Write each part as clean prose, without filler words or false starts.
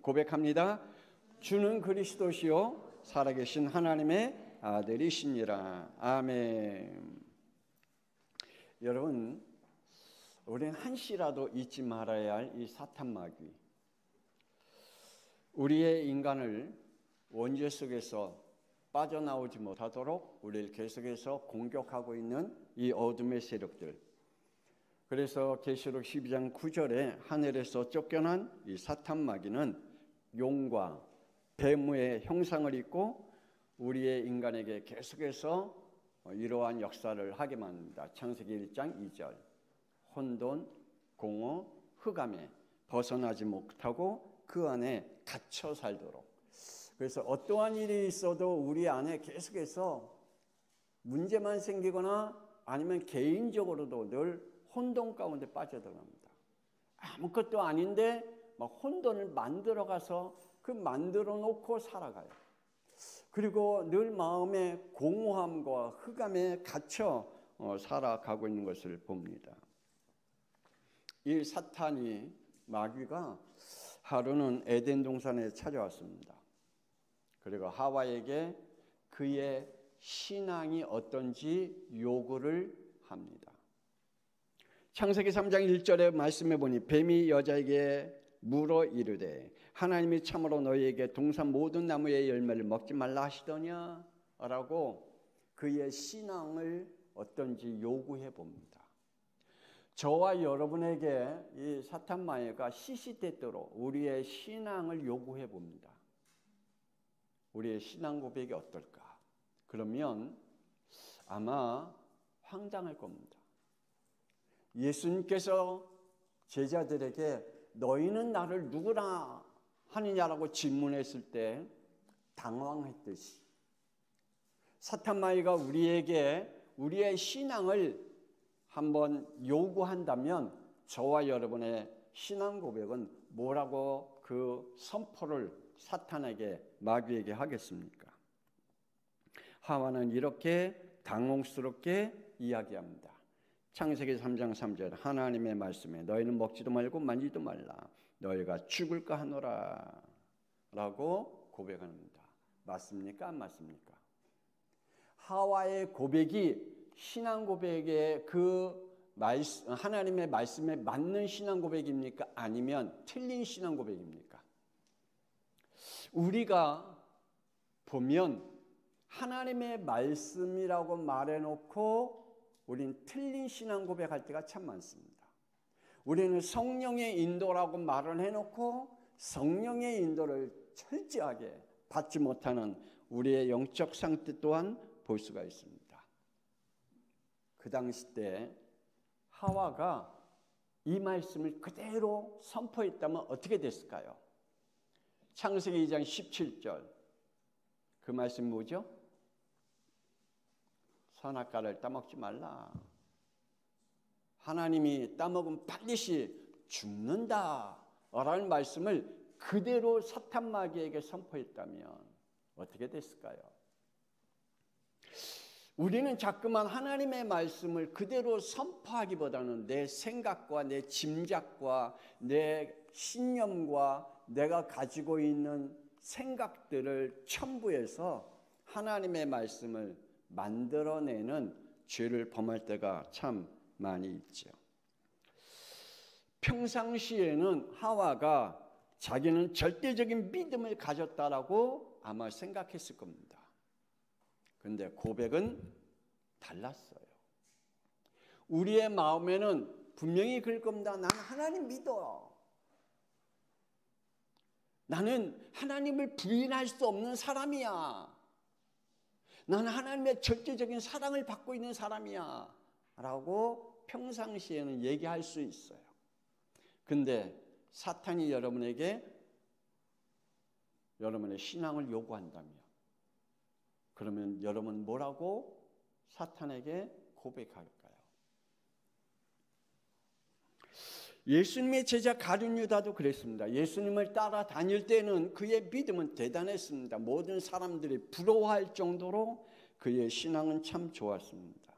고백합니다. 주는 그리스도시요 살아계신 하나님의 아들이시니라. 아멘. 여러분, 우리는 한시라도 잊지 말아야 할 이 사탄 마귀, 우리의 인간을 원죄 속에서 빠져나오지 못하도록 우리를 계속해서 공격하고 있는 이 어둠의 세력들. 그래서 계시록 12장 9절에 하늘에서 쫓겨난 이 사탄 마귀는 용과 뱀의 형상을 입고 우리의 인간에게 계속해서 이러한 역사를 하게 만듭니다. 창세기 1장 2절. 혼돈, 공허, 흑암에 벗어나지 못하고 그 안에 갇혀 살도록. 그래서 어떠한 일이 있어도 우리 안에 계속해서 문제만 생기거나 아니면 개인적으로도 늘 혼돈 가운데 빠져들어갑니다. 아무것도 아닌데 막 혼돈을 만들어가서 그 만들어 놓고 살아가요. 그리고 늘 마음에 공허함과 흑암에 갇혀 살아가고 있는 것을 봅니다. 이 사탄이 마귀가 하루는 에덴 동산에 찾아왔습니다. 그리고 하와에게 그의 신앙이 어떤지 요구를 합니다. 창세기 3장 1절의 말씀해 보니 뱀이 여자에게 물어 이르되 하나님이 참으로 너희에게 동산 모든 나무의 열매를 먹지 말라 하시더냐 라고 그의 신앙을 어떤지 요구해 봅니다. 저와 여러분에게 이 사탄 마귀가 시시때때로 우리의 신앙을 요구해 봅니다. 우리의 신앙 고백이 어떨까? 그러면 아마 황당할 겁니다. 예수님께서 제자들에게 너희는 나를 누구라 하느냐라고 질문했을 때 당황했듯이 사탄 마귀가 우리에게 우리의 신앙을 한번 요구한다면 저와 여러분의 신앙 고백은 뭐라고 그 선포를 사탄에게 마귀에게 하겠습니까? 하와는 이렇게 당혹스럽게 이야기합니다. 창세기 3장 3절 하나님의 말씀에 너희는 먹지도 말고 만지도 말라 너희가 죽을까 하노라 라고 고백합니다. 맞습니까? 안 맞습니까? 하와의 고백이 신앙 고백의 그 하나님의 말씀에 맞는 신앙 고백입니까? 아니면 틀린 신앙 고백입니까? 우리가 보면 하나님의 말씀이라고 말해놓고 우리는 틀린 신앙 고백할 때가 참 많습니다. 우리는 성령의 인도라고 말을 해놓고 성령의 인도를 철저하게 받지 못하는 우리의 영적 상태 또한 볼 수가 있습니다. 그 당시 때 하와가 이 말씀을 그대로 선포했다면 어떻게 됐을까요? 창세기 2장 17절 그 말씀 뭐죠? 선악과를 따먹지 말라. 하나님이 따먹으면 반드시 죽는다 라는 말씀을 그대로 사탄 마귀에게 선포했다면 어떻게 됐을까요? 우리는 자꾸만 하나님의 말씀을 그대로 선포하기보다는 내 생각과 내 짐작과 내 신념과 내가 가지고 있는 생각들을 첨부해서 하나님의 말씀을 만들어내는 죄를 범할 때가 참 많이 있죠. 평상시에는 하와가 자기는 절대적인 믿음을 가졌다라고 아마 생각했을 겁니다. 그런데 고백은 달랐어요. 우리의 마음에는 분명히 그럴 겁니다. 나는 하나님 믿어. 나는 하나님을 부인할 수 없는 사람이야. 나는 하나님의 절대적인 사랑을 받고 있는 사람이야 라고 평상시에는 얘기할 수 있어요. 근데 사탄이 여러분에게 여러분의 신앙을 요구한다면 그러면 여러분 뭐라고 사탄에게 고백할까요? 예수님의 제자 가룟 유다도 그랬습니다. 예수님을 따라 다닐 때는 그의 믿음은 대단했습니다. 모든 사람들이 부러워할 정도로 그의 신앙은 참 좋았습니다.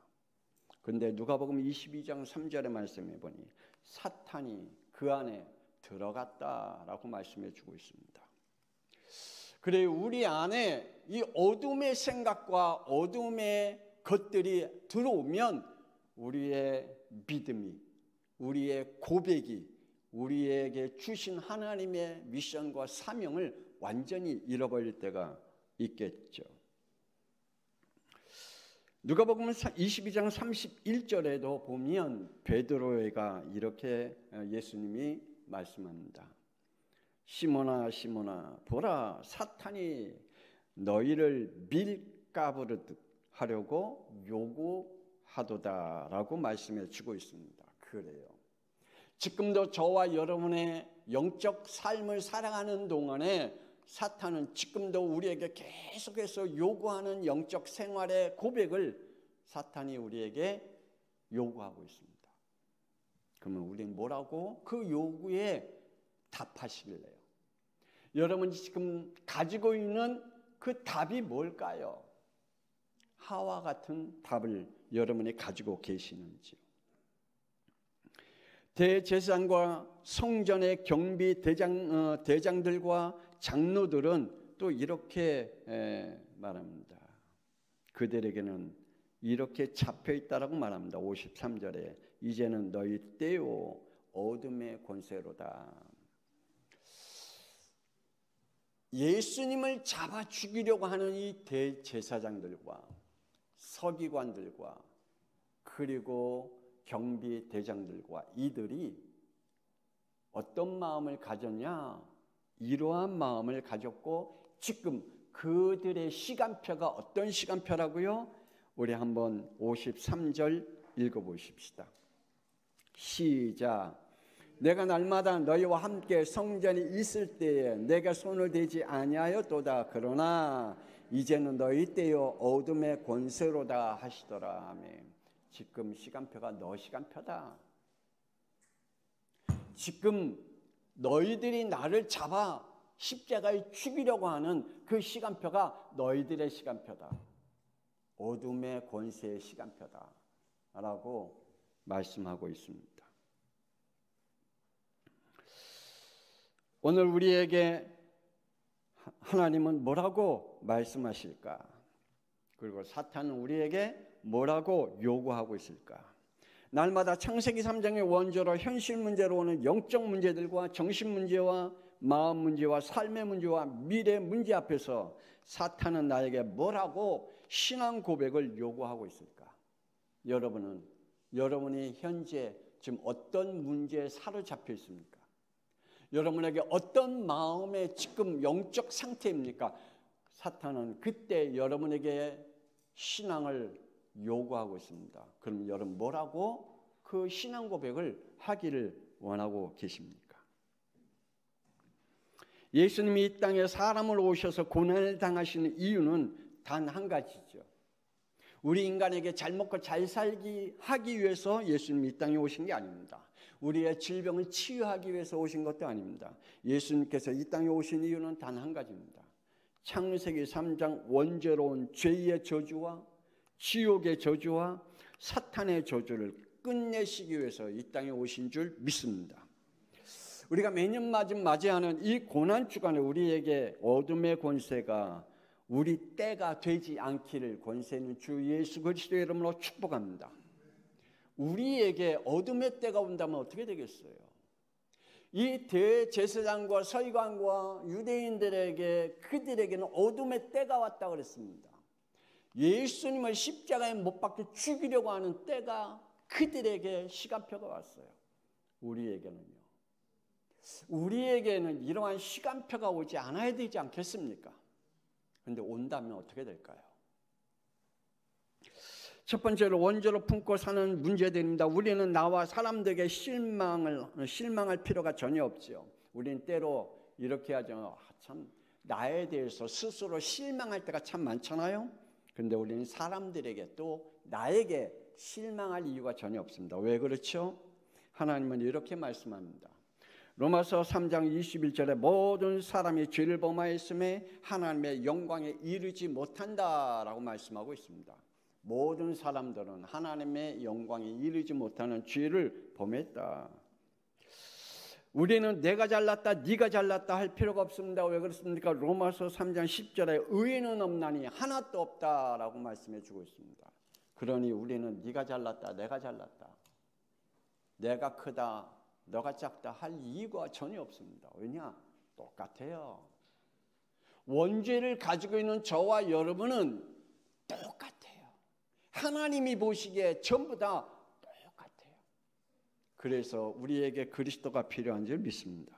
그런데 누가복음 22장 3절의 말씀해 보니 사탄이 그 안에 들어갔다라고 말씀해 주고 있습니다. 그래 우리 안에 이 어둠의 생각과 어둠의 것들이 들어오면 우리의 믿음이, 우리의 고백이, 우리에게 주신 하나님의 미션과 사명을 완전히 잃어버릴 때가 있겠죠. 누가복음 22장 31절에도 보면 베드로가 이렇게 예수님이 말씀합니다. 시몬아 시몬아 보라 사탄이 너희를 밀가부르듯 하려고 요구하도다라고 말씀해 주고 있습니다. 그래요. 지금도 저와 여러분의 영적 삶을 살아가는 동안에 사탄은 지금도 우리에게 계속해서 요구하는 영적 생활의 고백을 사탄이 우리에게 요구하고 있습니다. 그러면 우리는 뭐라고 그 요구에 답하시길래요? 여러분이 지금 가지고 있는 그 답이 뭘까요? 하와 같은 답을 여러분이 가지고 계시는지요? 대제사장과 성전의 경비 대장들과 장로들은 또 이렇게 말합니다. 그들에게는 이렇게 잡혀있다라고 말합니다. 53절에 이제는 너희 때요 어둠의 권세로다. 예수님을 잡아 죽이려고 하는 이 대제사장들과 서기관들과 그리고 경비 대장들과 이들이 어떤 마음을 가졌냐? 이러한 마음을 가졌고 지금 그들의 시간표가 어떤 시간표라고요? 우리 한번 53절 읽어보십시다. 시작. 내가 날마다 너희와 함께 성전에 있을 때에 내가 손을 대지 아니하였도다. 그러나 이제는 너희 때요 어둠의 권세로다 하시더라. 아멘. 지금 시간표가 너 시간표다. 지금 너희들이 나를 잡아 십자가에 죽이려고 하는 그 시간표가 너희들의 시간표다. 어둠의 권세의 시간표다 라고 말씀하고 있습니다. 오늘 우리에게 하나님은 뭐라고 말씀하실까? 그리고 사탄은 우리에게 뭐라고 요구하고 있을까? 날마다 창세기 3장의 원조로 현실 문제로 오는 영적 문제들과 정신 문제와 마음 문제와 삶의 문제와 미래 문제 앞에서 사탄은 나에게 뭐라고 신앙 고백을 요구하고 있을까? 여러분이 현재 지금 어떤 문제에 사로잡혀 있습니까? 여러분에게 어떤 마음의 지금 영적 상태입니까? 사탄은 그때 여러분에게 신앙을 요구하고 있습니다. 그럼 여러분 뭐라고 그 신앙 고백을 하기를 원하고 계십니까? 예수님이 이 땅에 사람을 오셔서 고난을 당하시는 이유는 단 한 가지죠. 우리 인간에게 잘 먹고 잘 살기 하기 위해서 예수님이 이 땅에 오신 게 아닙니다. 우리의 질병을 치유하기 위해서 오신 것도 아닙니다. 예수님께서 이 땅에 오신 이유는 단 한 가지입니다. 창세기 3장 원죄로운 죄의 저주와 지옥의 저주와 사탄의 저주를 끝내시기 위해서 이 땅에 오신 줄 믿습니다. 우리가 매년 맞이하는 이 고난 주간에 우리에게 어둠의 권세가 우리 때가 되지 않기를 권세는 주 예수 그리스도의 이름으로 축복합니다. 우리에게 어둠의 때가 온다면 어떻게 되겠어요? 이 대제사장과 서기관과 유대인들에게 그들에게는 어둠의 때가 왔다 그랬습니다. 예수님을 십자가에 못 박혀 죽이려고 하는 때가 그들에게 시간표가 왔어요. 우리에게는 이러한 시간표가 오지 않아야 되지 않겠습니까? 그런데 온다면 어떻게 될까요? 첫 번째로 원죄로 품고 사는 문제들입니다. 우리는 나와 사람들에게 실망할 필요가 전혀 없죠. 우리는 때로 이렇게 하죠. 참 나에 대해서 스스로 실망할 때가 참 많잖아요. 그런데 우리는 사람들에게 또 나에게 실망할 이유가 전혀 없습니다. 왜 그렇죠? 하나님은 이렇게 말씀합니다. 로마서 3장 21절에 모든 사람이 죄를 범하였음에 하나님의 영광에 이르지 못한다라고 말씀하고 있습니다. 모든 사람들은 하나님의 영광에 이르지 못하는 죄를 범했다. 우리는 내가 잘났다, 네가 잘났다 할 필요가 없습니다. 왜 그렇습니까? 로마서 3장 10절에 의인은 없나니 하나도 없다라고 말씀해 주고 있습니다. 그러니 우리는 네가 잘났다, 내가 잘났다, 내가 크다, 너가 작다 할 이유가 전혀 없습니다. 왜냐? 똑같아요. 원죄를 가지고 있는 저와 여러분은 똑같아요. 하나님이 보시기에 전부 다 똑같아요. 그래서 우리에게 그리스도가 필요한 줄 믿습니다.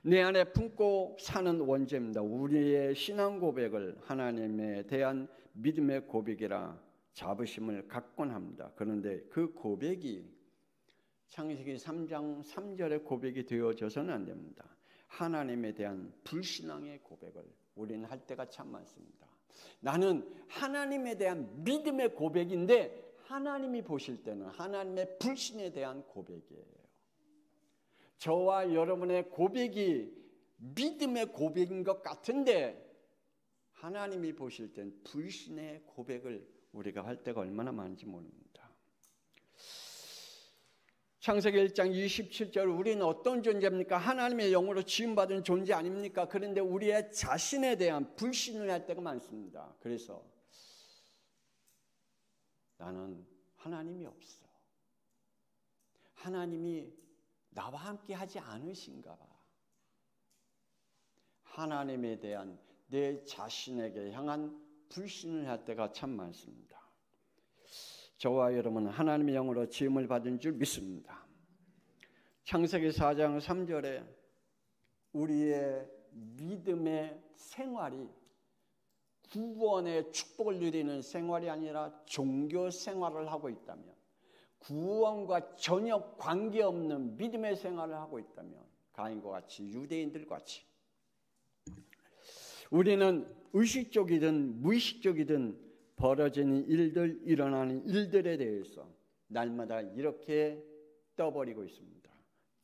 내 안에 품고 사는 원죄입니다. 우리의 신앙 고백을 하나님에 대한 믿음의 고백이라 자부심을 갖곤 합니다. 그런데 그 고백이 창세기 3장 3절의 고백이 되어져서는 안 됩니다. 하나님에 대한 불신앙의 고백을 우리는 할 때가 참 많습니다. 나는 하나님에 대한 믿음의 고백인데 하나님이 보실 때는 하나님의 불신에 대한 고백이에요. 저와 여러분의 고백이 믿음의 고백인 것 같은데 하나님이 보실 땐 불신의 고백을 우리가 할 때가 얼마나 많은지 모릅니다. 창세기 1장 27절 우리는 어떤 존재입니까? 하나님의 영으로 지음받은 존재 아닙니까? 그런데 우리의 자신에 대한 불신을 할 때가 많습니다. 그래서 나는 하나님이 없어. 하나님이 나와 함께 하지 않으신가 봐. 하나님에 대한 내 자신에게 향한 불신을 할 때가 참 많습니다. 저와 여러분은 하나님의 영으로 지음을 받은 줄 믿습니다. 창세기 4장 3절에 우리의 믿음의 생활이 구원의 축복을 누리는 생활이 아니라 종교 생활을 하고 있다면, 구원과 전혀 관계없는 믿음의 생활을 하고 있다면, 가인과 같이 유대인들과 같이 우리는 의식적이든 무의식적이든 벌어지는 일들, 일어나는 일들에 대해서 날마다 이렇게 떠버리고 있습니다.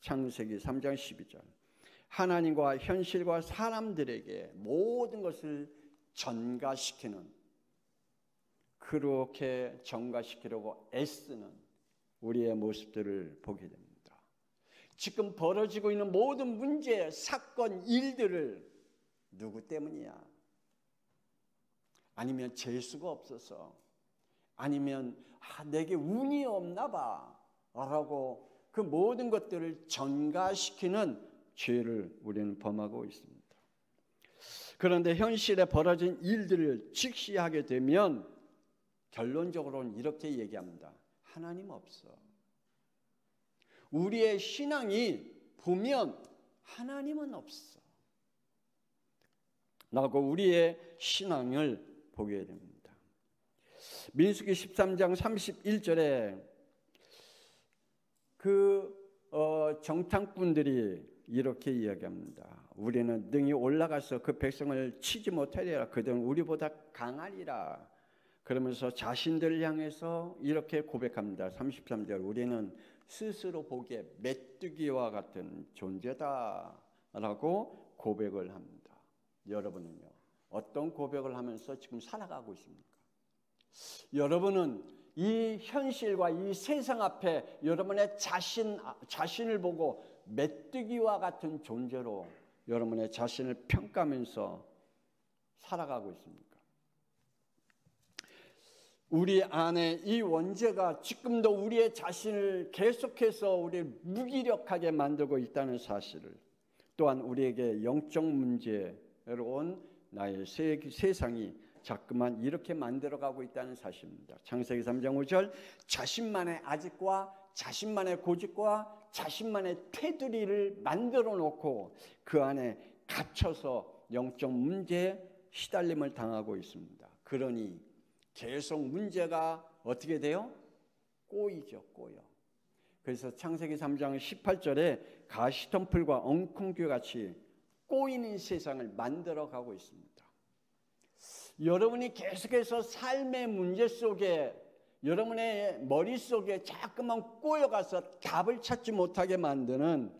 창세기 3장 12절 하나님과 현실과 사람들에게 모든 것을 전가시키는, 그렇게 전가시키려고 애쓰는 우리의 모습들을 보게 됩니다. 지금 벌어지고 있는 모든 문제, 사건, 일들을 누구 때문이야? 아니면 재수가 없어서, 아니면 내게 운이 없나 봐 라고 그 모든 것들을 전가시키는 죄를 우리는 범하고 있습니다. 그런데 현실에 벌어진 일들을 직시하게 되면 결론적으로는 이렇게 얘기합니다. 하나님 없어. 우리의 신앙이 보면 하나님은 없어 라고 우리의 신앙을 보게 됩니다. 민수기 13장 31절에 정탐꾼들이 이렇게 이야기합니다. 우리는 능히 올라가서 그 백성을 치지 못하리라. 그들은 우리보다 강하리라. 그러면서 자신들을 향해서 이렇게 고백합니다. 33절 우리는 스스로 보기에 메뚜기와 같은 존재다 라고 고백을 합니다. 여러분은요, 어떤 고백을 하면서 지금 살아가고 있습니까? 여러분은 이 현실과 이 세상 앞에 여러분의 자신을 보고 메뚜기와 같은 존재로 여러분의 자신을 평가하면서 살아가고 있습니까? 우리 안에 이 원죄가 지금도 우리의 자신을 계속해서 우리를 무기력하게 만들고 있다는 사실을, 또한 우리에게 영적 문제로 온 나의 세상이 자꾸만 이렇게 만들어가고 있다는 사실입니다. 창세기 3장 5절 자신만의 아집과 자신만의 고집과 자신만의 테두리를 만들어 놓고 그 안에 갇혀서 영적 문제에 시달림을 당하고 있습니다. 그러니 계속 문제가 어떻게 돼요? 꼬이죠, 꼬여. 그래서 창세기 3장 18절에 가시덤불과 엉겅퀴같이 꼬이는 세상을 만들어가고 있습니다. 여러분이 계속해서 삶의 문제 속에, 여러분의 머릿속에 자꾸만 꼬여가서 답을 찾지 못하게 만드는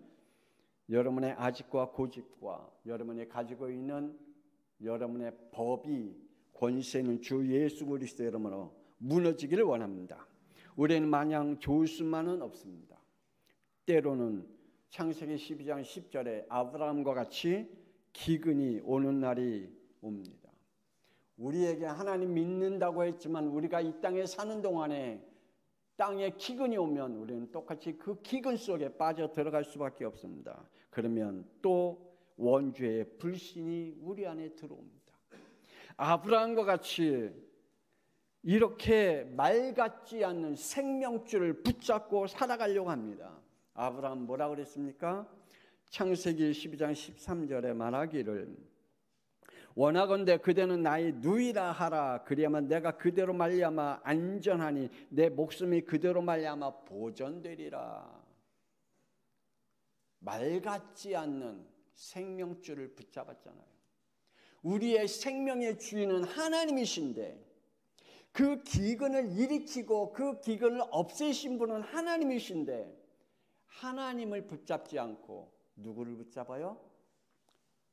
여러분의 아집과 고집과 여러분이 가지고 있는 여러분의 법이, 권세는 주 예수 그리스도 이름으로 무너지기를 원합니다. 우리는 마냥 좋을 수만은 없습니다. 때로는 창세기 12장 10절에 아브라함과 같이 기근이 오는 날이 옵니다. 우리에게 하나님 믿는다고 했지만 우리가 이 땅에 사는 동안에 땅에 기근이 오면 우리는 똑같이 그 기근 속에 빠져 들어갈 수밖에 없습니다. 그러면 또 원죄의 불신이 우리 안에 들어옵니다. 아브라함과 같이 이렇게 말 같지 않는 생명줄을 붙잡고 살아가려고 합니다. 아브라함 뭐라고 그랬습니까? 창세기 12장 13절에 말하기를 원하건대 그대는 나의 누이라 하라. 그리하면 내가 그대로 말미암아 안전하니 내 목숨이 그대로 말미암아 보존되리라. 말 같지 않는 생명줄을 붙잡았잖아요. 우리의 생명의 주인은 하나님이신데 그 기근을 일으키고 그 기근을 없애신 분은 하나님이신데 하나님을 붙잡지 않고 누구를 붙잡아요?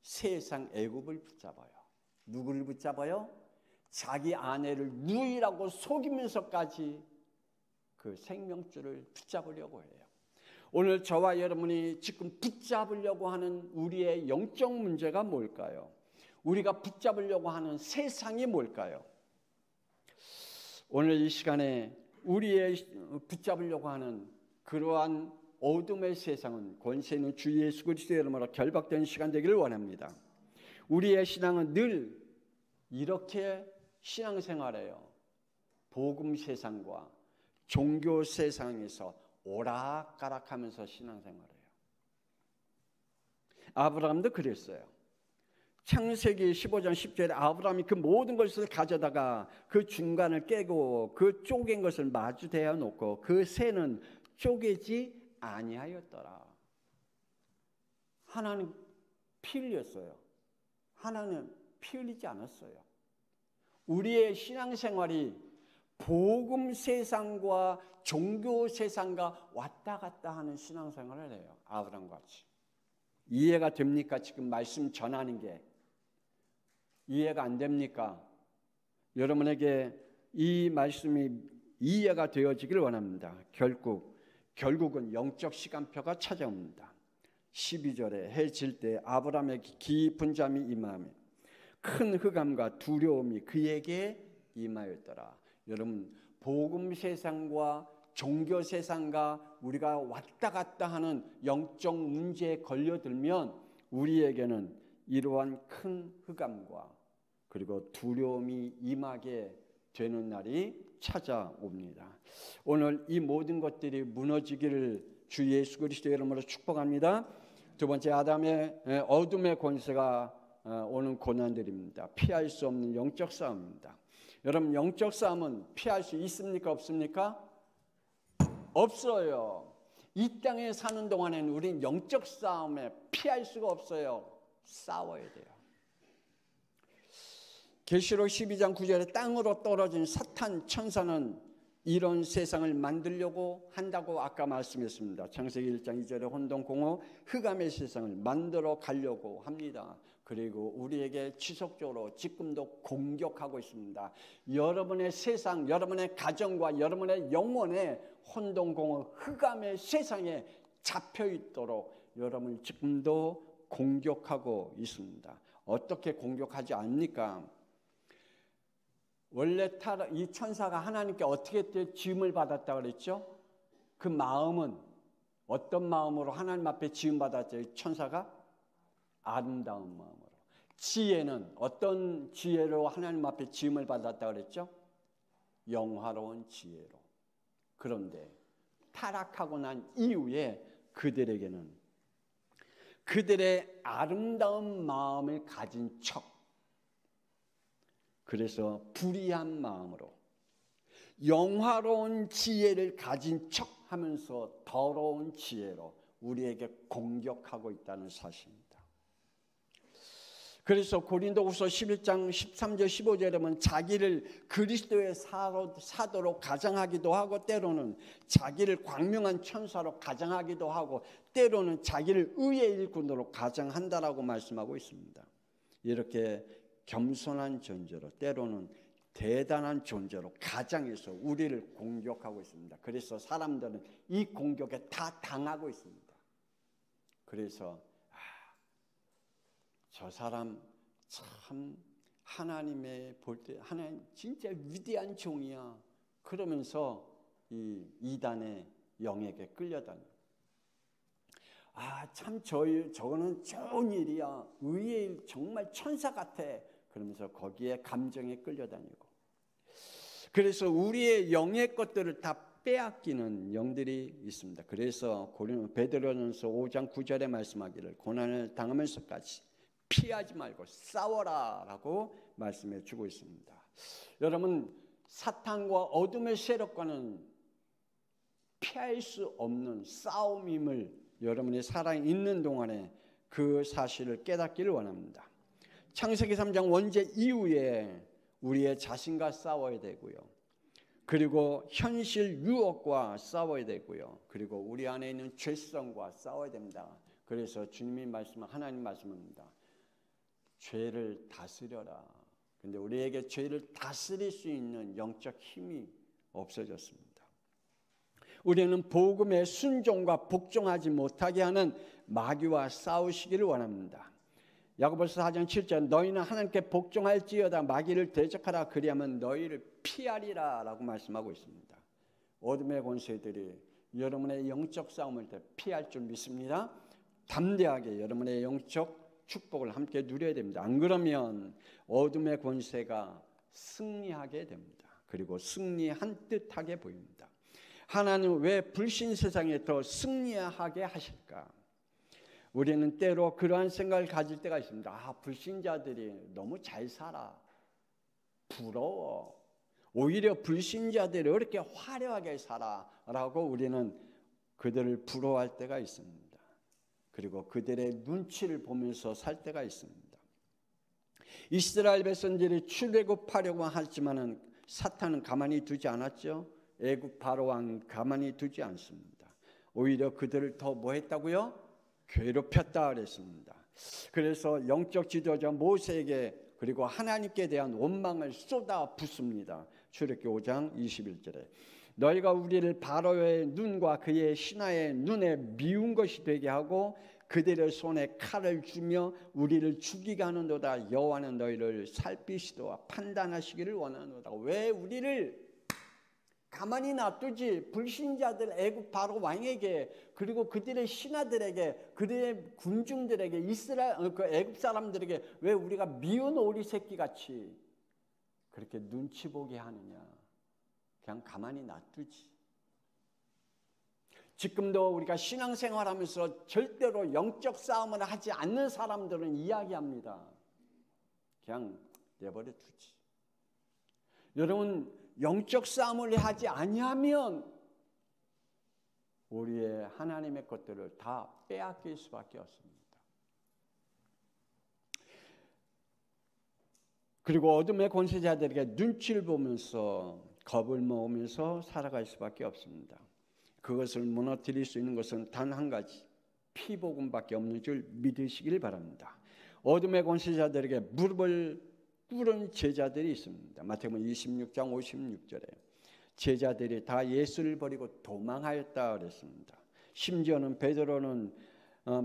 세상 애굽을 붙잡아요. 누구를 붙잡아요? 자기 아내를 누이라고 속이면서까지 그 생명줄을 붙잡으려고 해요. 오늘 저와 여러분이 지금 붙잡으려고 하는 우리의 영적 문제가 뭘까요? 우리가 붙잡으려고 하는 세상이 뭘까요? 오늘 이 시간에 우리의 붙잡으려고 하는 그러한 어둠의 세상은 권세 있는 주 예수 그리스도의 이름으로 결박된 시간 되기를 원합니다. 우리의 신앙은 늘 이렇게 신앙생활해요. 복음 세상과 종교 세상에서 오락가락하면서 신앙생활해요. 아브라함도 그랬어요. 창세기 15장 10절에 아브라함이 그 모든 것을 가져다가 그 중간을 깨고 그 쪼갠 것을 마주대어 놓고 그 새는 쪼개지 아니하였더라. 하나는 피 흘렸어요. 하나는 피 흘리지 않았어요. 우리의 신앙생활이 복음 세상과 종교 세상과 왔다 갔다 하는 신앙생활을 해요. 아브라함과 같이. 이해가 됩니까? 지금 말씀 전하는 게 이해가 안 됩니까? 여러분에게 이 말씀이 이해가 되어지길 원합니다. 결국은 영적 시간표가 찾아옵니다. 12절에 해 질 때 아브라함에게 깊은 잠이 임하며 큰 흑암과 두려움이 그에게 임하였더라. 여러분, 복음 세상과 종교 세상과 우리가 왔다 갔다 하는 영적 문제에 걸려들면 우리에게는 이러한 큰 흑암과 그리고 두려움이 임하게 되는 날이 찾아옵니다. 오늘 이 모든 것들이 무너지기를 주 예수 그리스도의 이름으로 축복합니다. 두 번째, 아담의 어둠의 권세가 오는 고난들입니다. 피할 수 없는 영적 싸움입니다. 여러분, 영적 싸움은 피할 수 있습니까? 없습니까? 없어요. 이 땅에 사는 동안에는 우린 영적 싸움에 피할 수가 없어요. 싸워야 돼요. 계시록 12장 9절에 땅으로 떨어진 사탄 천사는 이런 세상을 만들려고 한다고 아까 말씀했습니다. 창세기 1장 2절에 혼돈공허 흑암의 세상을 만들어 가려고 합니다. 그리고 우리에게 지속적으로 지금도 공격하고 있습니다. 여러분의 세상, 여러분의 가정과 여러분의 영혼에 혼돈공허 흑암의 세상에 잡혀 있도록 여러분을 지금도 공격하고 있습니다. 어떻게 공격하지 않습니까? 원래 이 천사가 하나님께 어떻게 지음을 받았다고 그랬죠? 그 마음은 어떤 마음으로 하나님 앞에 지음 받았죠? 천사가 아름다운 마음으로. 지혜는 어떤 지혜로 하나님 앞에 지음을 받았다고 그랬죠? 영화로운 지혜로. 그런데 타락하고 난 이후에 그들에게는 그들의 아름다운 마음을 가진 척, 그래서 불의한 마음으로 영화로운 지혜를 가진 척하면서 더러운 지혜로 우리에게 공격하고 있다는 사실입니다. 그래서 고린도후서 11장 13절 15절에 보면 자기를 그리스도의 사도로 가장하기도 하고 때로는 자기를 광명한 천사로 가장하기도 하고 때로는 자기를 의의 일꾼으로 가장한다라고 말씀하고 있습니다. 이렇게 겸손한 존재로 때로는 대단한 존재로 가장해서 우리를 공격하고 있습니다. 그래서 사람들은 이 공격에 다 당하고 있습니다. 그래서 저 사람 참 하나님의 볼 때 하나님 진짜 위대한 종이야. 그러면서 이 이단의 영에게 끌려다녀. 참 저거는 좋은 일이야. 의의 일, 정말 천사 같아. 그러면서 거기에 감정에 끌려다니고. 그래서 우리의 영의 것들을 다 빼앗기는 영들이 있습니다. 그래서 베드로전서 5장 9절에 말씀하기를 고난을 당하면서까지 피하지 말고 싸워라 라고 말씀해 주고 있습니다. 여러분, 사탄과 어둠의 세력과는 피할 수 없는 싸움임을 여러분이 살아있는 동안에 그 사실을 깨닫기를 원합니다. 창세기 3장 원죄 이후에 우리의 자신과 싸워야 되고요. 그리고 현실 유혹과 싸워야 되고요. 그리고 우리 안에 있는 죄성과 싸워야 됩니다. 그래서 주님이 하나님 말씀합니다. 죄를 다스려라. 근데 우리에게 죄를 다스릴 수 있는 영적 힘이 없어졌습니다. 우리는 복음의 순종과 복종하지 못하게 하는 마귀와 싸우시기를 원합니다. 야고보서 4장 7절 너희는 하나님께 복종할지어다 마귀를 대적하라 그리하면 너희를 피하리라 라고 말씀하고 있습니다. 어둠의 권세들이 여러분의 영적 싸움을 피할 줄 믿습니다. 담대하게 여러분의 영적 축복을 함께 누려야 됩니다. 안 그러면 어둠의 권세가 승리하게 됩니다. 그리고 승리한 듯하게 보입니다. 하나님은 왜 불신 세상에 더 승리하게 하실까? 우리는 때로 그러한 생각을 가질 때가 있습니다. 불신자들이 너무 잘 살아. 부러워. 오히려 불신자들이 이렇게 화려하게 살아라고 우리는 그들을 부러워할 때가 있습니다. 그리고 그들의 눈치를 보면서 살 때가 있습니다. 이스라엘 백성들이 출애굽하려고 하지만은 사탄은 가만히 두지 않았죠. 애굽 바로 왕 가만히 두지 않습니다. 오히려 그들을 더 뭐 했다고요? 괴롭혔다 그랬습니다. 그래서 영적 지도자 모세에게 그리고 하나님께 대한 원망을 쏟아 붓습니다. 출애굽기 5장 21절에 너희가 우리를 바로의 눈과 그의 신하의 눈에 미운 것이 되게 하고 그들의 손에 칼을 주며 우리를 죽이게 하는도다. 여호와는 너희를 살피시도와 판단하시기를 원하노다. 왜 우리를 가만히 놔두지? 불신자들 애굽 바로 왕에게 그리고 그들의 신하들에게 그들의 군중들에게 이스라엘 그 애굽 사람들에게 왜 우리가 미운 오리 새끼 같이 그렇게 눈치 보게 하느냐? 그냥 가만히 놔두지. 지금도 우리가 신앙생활하면서 절대로 영적 싸움을 하지 않는 사람들은 이야기합니다. 그냥 내버려 두지. 여러분, 영적 싸움을 하지 아니하면 우리의 하나님의 것들을 다 빼앗길 수밖에 없습니다. 그리고 어둠의 권세자들에게 눈치를 보면서 겁을 먹으면서 살아갈 수밖에 없습니다. 그것을 무너뜨릴 수 있는 것은 단 한 가지, 피복음밖에 없는 줄 믿으시길 바랍니다. 어둠의 권세자들에게 무릎을 꿇은 제자들이 있습니다. 마태복음 26장 56절에 제자들이 다 예수를 버리고 도망하였다 그랬습니다. 심지어는 베드로는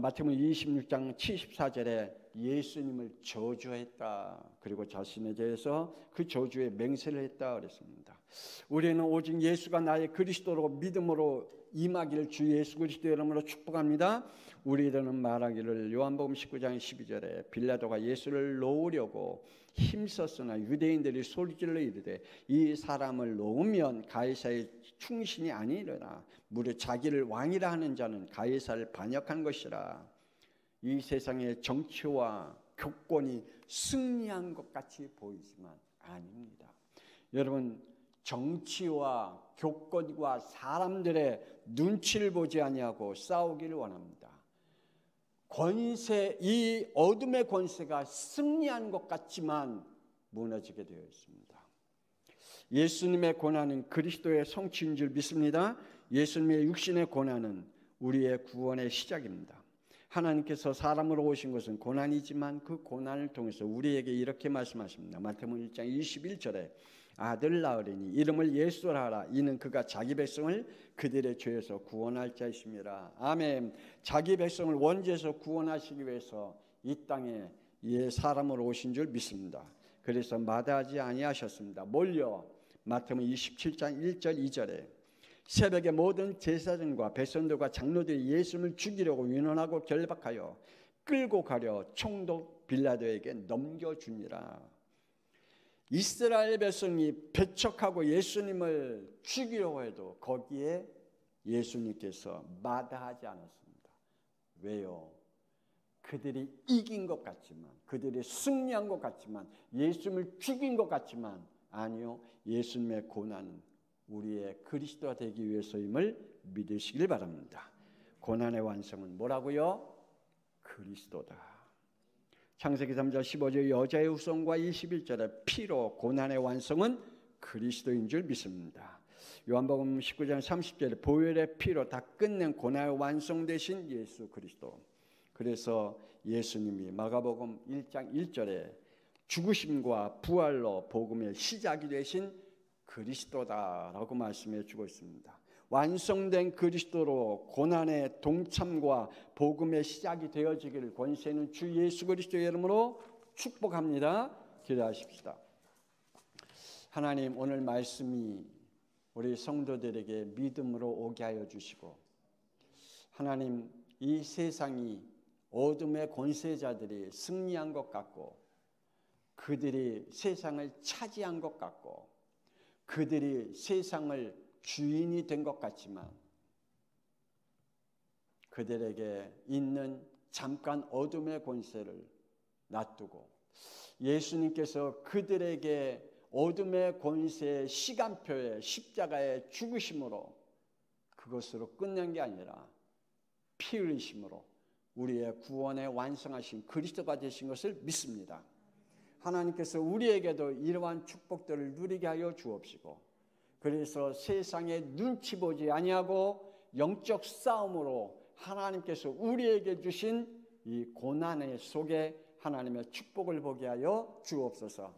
마태복음 26장 74절에 예수님을 저주했다. 그리고 자신에 대해서 그 저주에 맹세를 했다 그랬습니다. 우리는 오직 예수가 나의 그리스도로 믿음으로 임하기를 주 예수 그리스도의 이름으로 축복합니다. 우리들은 말하기를 요한복음 19장 12절에 빌라도가 예수를 놓으려고 힘썼으나 유대인들이 소리질러 이르되 이 사람을 놓으면 가이사의 충신이 아니려나 무려 자기를 왕이라 하는 자는 가이사를 반역한 것이라. 이 세상의 정치와 교권이 승리한 것 같이 보이지만 아닙니다. 여러분, 정치와 교권과 사람들의 눈치를 보지 아니하고 싸우기를 원합니다. 권세, 이 어둠의 권세가 승리한 것 같지만 무너지게 되어 있습니다. 예수님의 고난은 그리스도의 성취인 줄 믿습니다. 예수님의 육신의 고난은 우리의 구원의 시작입니다. 하나님께서 사람으로 오신 것은 고난이지만 그 고난을 통해서 우리에게 이렇게 말씀하십니다. 마태복음 1장 21절에 아들 낳으리니 이름을 예수라 하라. 이는 그가 자기 백성을 그들의 죄에서 구원할 자이심이라. 아멘. 자기 백성을 원죄에서 구원하시기 위해서 이 땅에 사람으로 오신 줄 믿습니다. 그래서 마다하지 아니하셨습니다. 뭘요? 마태복음 27장 1절 2절에 새벽에 모든 제사장과 백성들과 장로들이 예수를 죽이려고 윤원하고 결박하여 끌고 가려 총독 빌라도에게 넘겨주니라. 이스라엘 백성이 배척하고 예수님을 죽이려고 해도 거기에 예수님께서 마다하지 않았습니다. 왜요? 그들이 이긴 것 같지만, 그들이 승리한 것 같지만, 예수님을 죽인 것 같지만, 아니요, 예수님의 고난은 우리의 그리스도가 되기 위해서임을 믿으시길 바랍니다. 고난의 완성은 뭐라고요? 그리스도다. 창세기 3장 15절 여자의 후손과 21절에 피로 고난의 완성은 그리스도인 줄 믿습니다. 요한복음 19장 30절에 보혈의 피로 다 끝낸 고난의 완성 되신 예수 그리스도. 그래서 예수님이 마가복음 1장 1절에 죽으심과 부활로 복음의 시작이 되신 그리스도다라고 말씀해 주고 있습니다. 완성된 그리스도로 고난의 동참과 복음의 시작이 되어지기를 권세 있는 주 예수 그리스도의 이름으로 축복합니다. 기도하십시다. 하나님, 오늘 말씀이 우리 성도들에게 믿음으로 오게 하여 주시고, 하나님, 이 세상이 어둠의 권세자들이 승리한 것 같고, 그들이 세상을 차지한 것 같고, 그들이 세상을 주인이 된 것 같지만, 그들에게 있는 잠깐 어둠의 권세를 놔두고 예수님께서 그들에게 어둠의 권세의 시간표에 십자가의 죽으심으로 그것으로 끝낸 게 아니라 피 흘리심으로 우리의 구원에 완성하신 그리스도가 되신 것을 믿습니다. 하나님께서 우리에게도 이러한 축복들을 누리게 하여 주옵시고, 그래서 세상에 눈치 보지 아니하고 영적 싸움으로 하나님께서 우리에게 주신 이 고난의 속에 하나님의 축복을 보게 하여 주옵소서.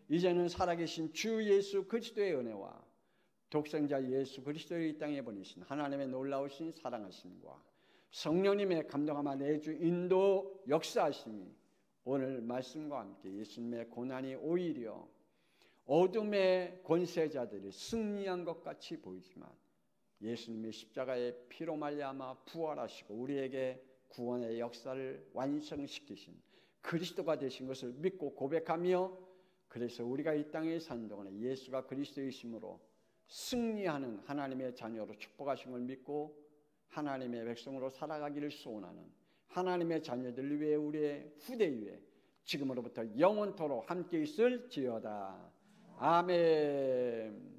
이제는 살아계신 주 예수 그리스도의 은혜와 독생자 예수 그리스도를 이 땅에 보내신 하나님의 놀라우신 사랑하심과 성령님의 감동하마 내주 인도 역사하심이 오늘 말씀과 함께 예수님의 고난이 오히려 어둠의 권세자들이 승리한 것 같이 보이지만 예수님의 십자가의 피로 말미암아 부활하시고 우리에게 구원의 역사를 완성시키신 그리스도가 되신 것을 믿고 고백하며, 그래서 우리가 이 땅에 사는 동안에 예수가 그리스도이심으로 승리하는 하나님의 자녀로 축복하신 걸 믿고 하나님의 백성으로 살아가기를 소원하는 하나님의 자녀들 위해 우리의 후대 위에 지금으로부터 영원토록 함께 있을지어다. 아멘.